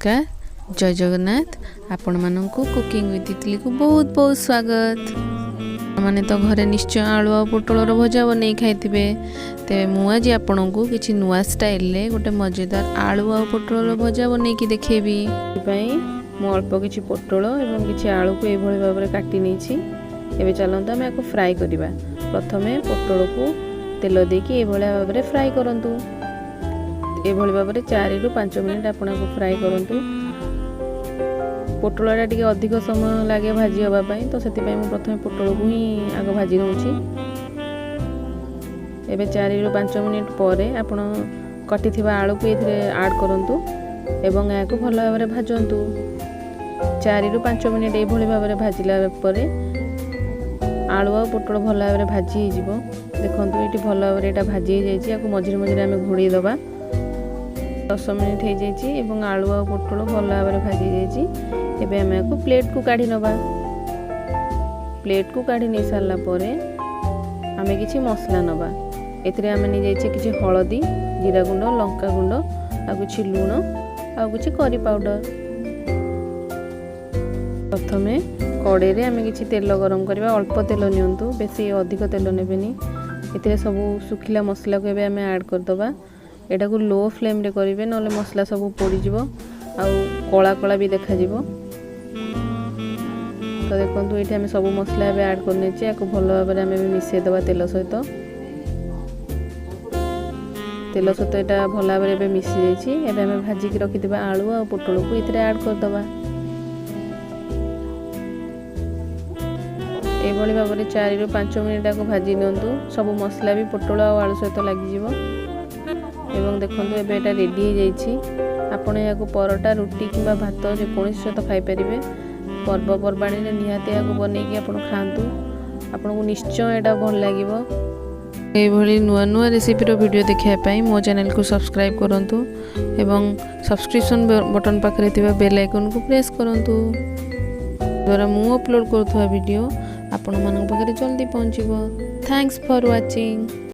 नमस्कार जय जगन्नाथ आपण मानकु कुकिंग विथ तितली को बहुत बहुत स्वागत। माने तो घरे निश्चय आलू और पोटल भजा बन खाई तेरे मुझे आपण को किसी नुआ स्टाइल रे गोटे मजेदार आलू और पोटल भजा बन देखेबी। मु अल्प किसी पोटल और किसी आलू को यह भाव में काटी नहीं। चलता आम आपको फ्राए करवा। प्रथमे पोटल को तेल देकी ये भाव में फ्राए करूँ। ये भाव में 4 ରୁ 5 मिनिट आपको फ्राए करूँ। पोटलटा टी अधिक समय लगे भाजी हाँपाई तो से प्रथम पोटल को ही आग भाजी नौची। एवं 4 ରୁ 5 मिनिट पर आप कटी आलू को ये आड करूँ एवं या भल भाव में भाजतु। 4 ରୁ 5 मिनिट ये भाव में भाजिला आलू और पोटल भल भाव में भाजी हो। देखो ये भल भाव में भाजी हो मझे मझे आम घोड़े दबा। 10 मिनिट हो जाए आलू और पोटल भल भाव में भाजी जाए। आम आपको प्लेट को काढ़ी नवा। प्लेट को काढ़ी नहीं सारा पर आम किसी मसला नवा। एथिरे आम नहीं जाइए किसी हलदी जीरा गुंड लंका गुंड आ किसी लुण आ किसी करी पाउडर। प्रथमे कड़े रे आम किसी तेल गरम करवा। अल्प तेल नियंतु बेसी अधिक तेल नेबेनी। एथिरे सब सुखिला मसला को आम ऐड करदबा। एटा को लो फ्लेम रे करिवे नले मसला सब पोड़ी जिवो आ कला कला भी देखा जिवो। तो देखो ये आम सब मसला ऐड करने भल भाव में आम मिसई दबा तेल सहित। तेल सहित यहाँ भल भाव में मिसी जाइए। आम भाजिक रखिथिबा आलू और पोटल को ये ऐड करदबा। ये भाव में 4 ରୁ 5 मिनिट को भाजी नियंतु। सब मसला भी पोटल और आलू सहित लगिजिवो। एवं देखो ये रेडी हो जाइए। आपण या परोटा रुटी किंबा भात जेकोसी सहित खाई पारे। पर्वपर्वाणी निहाती या बनईकि आप खातु। आपन को निश्चय यहाँ भल लगे। ये नुआ नुआ रेसिपी वीडियो देखापी मो चैनल को सब्सक्राइब करूँ एवं सब्सक्रिप्शन बटन पाखे बेल आइकन को प्रेस करूँ। द्वारा मु अपलोड करुवा वीडियो आपण मान पाखे जल्दी पहुँचो। Thanks for watching.